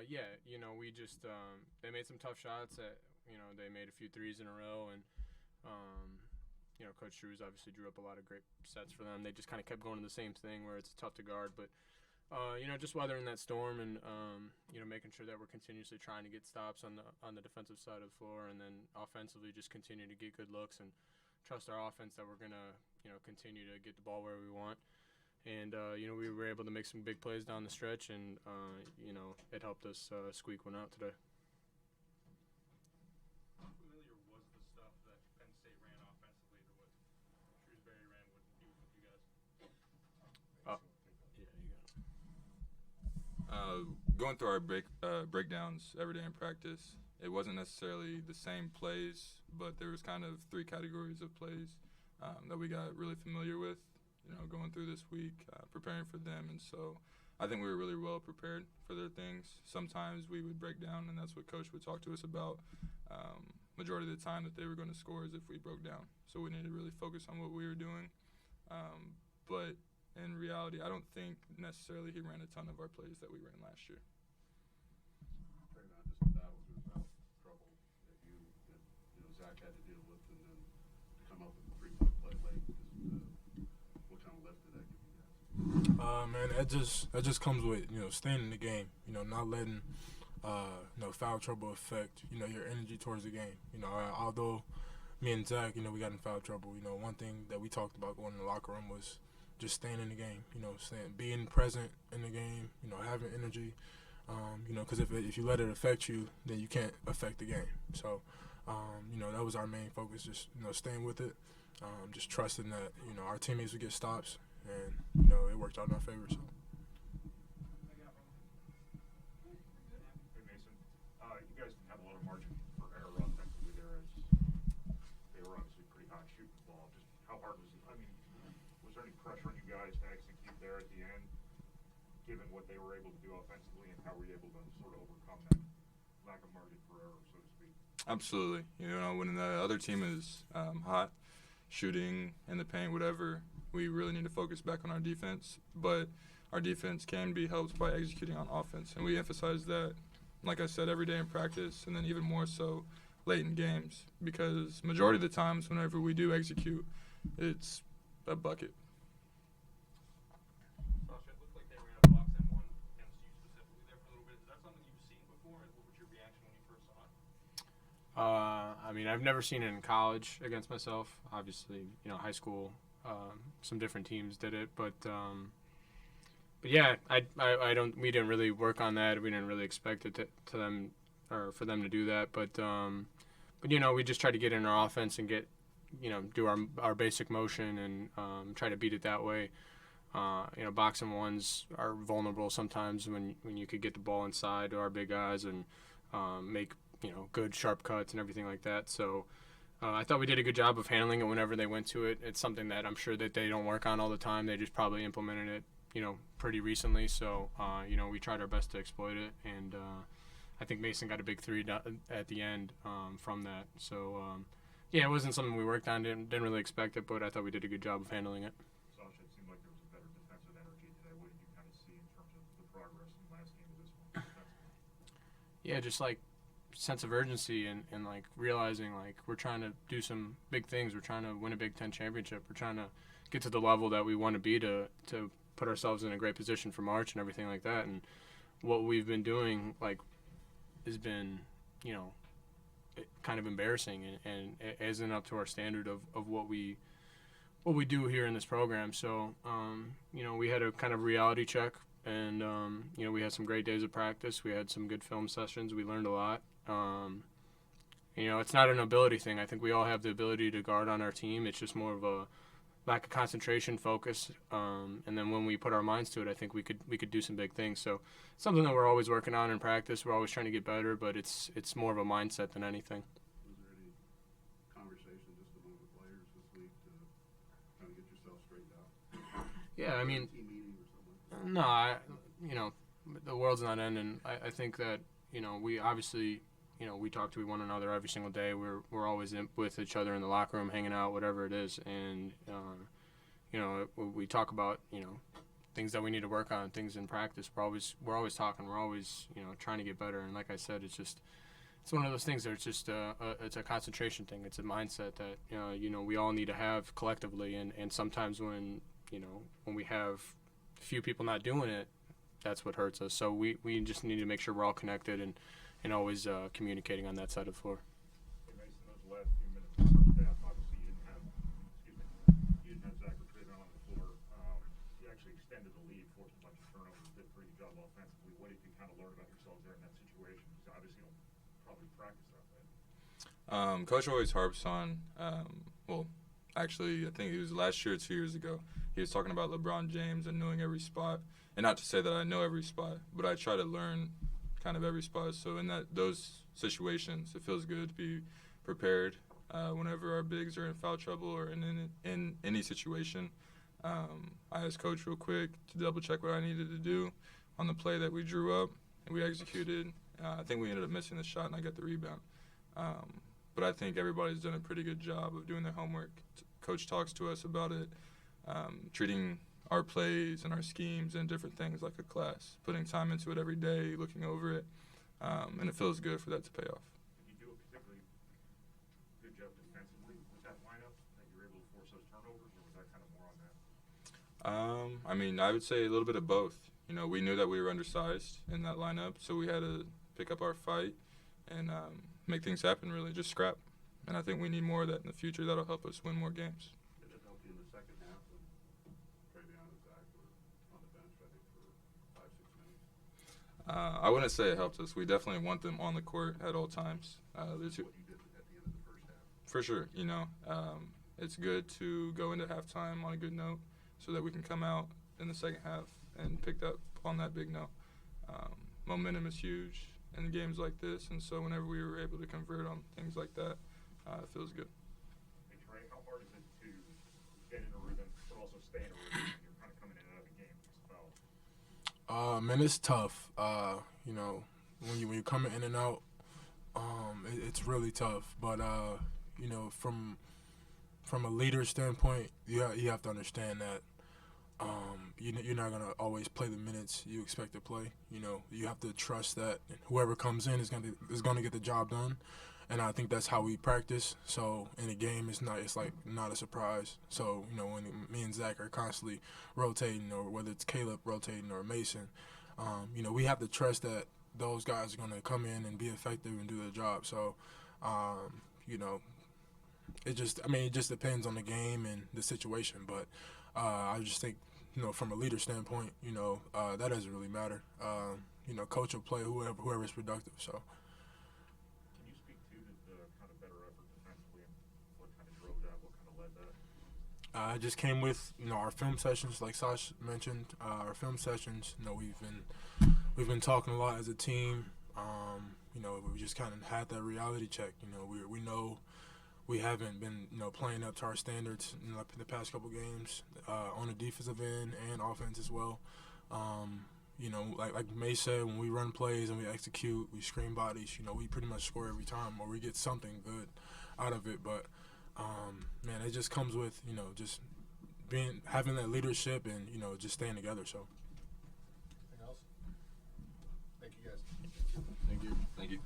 Yeah, we just they made some tough shots. They made a few threes in a row, and um, Coach Drews obviously drew up a lot of great sets for them. They just kind of kept going to the same thing where it's tough to guard, but just weathering that storm and making sure that we're continuously trying to get stops on the defensive side of the floor, and then offensively just continue to get good looks and trust our offense that we're gonna continue to get the ball where we want. And we were able to make some big plays down the stretch, and it helped us squeak one out today. How familiar was the stuff that Penn State ran offensively to what Shrewsbury ran with you guys? Yeah, you got it. Going through our breakdowns every day in practice, it wasn't necessarily the same plays, but there was kind of three categories of plays that we got really familiar with, going through this week, preparing for them. And so I think we were really well prepared for their things. Sometimes we would break down, and that's what Coach would talk to us about. Majority of the time that they were going to score is if we broke down. So we needed to really focus on what we were doing. But in reality, I don't think necessarily he ran a ton of our plays that we ran last year. Trevion, just the battle through foul trouble that Zach had to deal with, and then to come up with a 3-point play late. What kind of lift did that give you guys? Man, that just comes with staying in the game. Not letting foul trouble affect your energy towards the game. Although me and Zach, we got in foul trouble. One thing that we talked about going in the locker room was just staying in the game. Being present in the game. Having energy. Because if you let it affect you, then you can't affect the game. So, that was our main focus. Just staying with it. Just trusting that our teammates would get stops, and it worked out in our favor. So. Hey Mason, you guys didn't have a lot of margin for error offensively there, as they were obviously pretty hot shooting the ball. Just how hard was it? I mean, was there any pressure on you guys to execute there at the end, given what they were able to do offensively, and how were you able to sort of overcome that lack of margin for error, so to speak? Absolutely. When the other team is hot, shooting in the paint, whatever, we really need to focus back on our defense. But our defense can be helped by executing on offense. And we emphasize that, like I said, every day in practice, and then even more so late in games. Because majority of the times whenever we do execute, it's a bucket. Sasha, it looked like they ran a box and one against you specifically there for a little bit. Is that something you've seen before? And what was your reaction when you first saw it? I've never seen it in college against myself. Obviously, high school, some different teams did it, but yeah, we didn't really work on that. We didn't really expect it to them or for them to do that, but we just try to get in our offense and get, do our basic motion and try to beat it that way. Box and ones are vulnerable sometimes when you could get the ball inside to our big guys and make good sharp cuts and everything like that. So I thought we did a good job of handling it whenever they went to it. It's something that I'm sure that they don't work on all the time. They just probably implemented it, pretty recently. So, we tried our best to exploit it. And I think Mason got a big three at the end from that. So, yeah, it wasn't something we worked on. Didn't really expect it, but I thought we did a good job of handling it. Sasha, it seemed like there was a better defensive energy today. What did you kind of see in terms of the progress in the last game to this one defensively? Yeah, just like sense of urgency and like realizing like we're trying to do some big things. We're trying to win a Big Ten championship. We're trying to get to the level that we want to be to put ourselves in a great position for March and everything like that. And what we've been doing like has been, kind of embarrassing and it isn't up to our standard of what we do here in this program. So, we had a kind of reality check. And, we had some great days of practice. We had some good film sessions. We learned a lot. It's not an ability thing. I think we all have the ability to guard on our team. It's just more of a lack of concentration, focus. And then when we put our minds to it, I think we could do some big things. So it's something that we're always working on in practice. We're always trying to get better, but it's more of a mindset than anything. Was there any conversation just among the players this week to kind of get yourself straightened out? Yeah, I mean, team meeting or something? no, the world's not ending. I think that, we obviously, we talk to one another every single day. We're always with each other in the locker room, hanging out, whatever it is. And, we talk about, things that we need to work on, things in practice. We're always talking. We're always, you know, trying to get better. And like I said, it's one of those things that it's just it's a concentration thing. It's a mindset that you know we all need to have collectively. And sometimes when we have few people not doing it, that's what hurts us. So we just need to make sure we're all connected and always communicating on that side of the floor. Hey, Mason, those last few minutes of the first half, obviously you didn't have Zach or Trevion on the floor. You actually extended the lead, forced a bunch of turnovers, did a pretty good job offensively. What did you kind of learn about yourselves there in that situation? Because obviously you don't probably practice that way. Coach always harps on, well, actually, I think it was last year or 2 years ago, he was talking about LeBron James and knowing every spot. And not to say that I know every spot, but I try to learn kind of every spot. So in those situations, it feels good to be prepared whenever our bigs are in foul trouble or in any situation. I asked Coach real quick to double-check what I needed to do on the play that we drew up and we executed. I think we ended up missing the shot, and I got the rebound. But I think everybody's done a pretty good job of doing their homework. Coach talks to us about it, treating our plays and our schemes and different things like a class, putting time into it every day, looking over it, and it feels good for that to pay off. Did you do a particularly good job defensively with that lineup, that you were able to force those turnovers, or was that kind of more on that? I mean, I would say a little bit of both. You know, we knew that we were undersized in that lineup, so we had to pick up our fight and make things happen, really, just scrap. And I think we need more of that in the future. That'll help us win more games. Did it help you in the second half when Trevion and Zach were on the bench, I think, for 5-6 minutes? I wouldn't say it helped us. We definitely want them on the court at all times. What you did at the end of the first half. For sure, you know, it's good to go into halftime on a good note so that we can come out in the second half and pick up on that big note. Momentum is huge in games like this, and so whenever we were able to convert on things like that, it feels good. Hey, Trey, how hard is it to get in a rhythm but also stay in a rhythm when you're kind of coming in and out of the game because of fouls? Man, it's tough. You know, when you're coming in and out, it's really tough. But you know, from a leader standpoint, you have to understand that you're not gonna always play the minutes you expect to play. You know, you have to trust that whoever comes in is gonna get the job done. And I think that's how we practice. So in a game, it's like not a surprise. So, you know, when me and Zach are constantly rotating, or whether it's Caleb rotating or Mason, you know, we have to trust that those guys are going to come in and be effective and do their job. So, you know, it just depends on the game and the situation. But I just think, you know, from a leader standpoint, you know, that doesn't really matter. You know, coach will play whoever is productive. So. I just came with, you know, our film sessions, like Sasha mentioned. Our film sessions, you know, we've been talking a lot as a team. You know, we just kind of had that reality check. You know, we know we haven't been, you know, playing up to our standards in the past couple games on the defensive end and offense as well. You know, like May said, when we run plays and we execute, we screen bodies. You know, we pretty much score every time, or we get something good out of it. But man, it just comes with, you know, just having that leadership and, you know, just staying together. So. Anything else? Thank you, guys. Thank you. Thank you.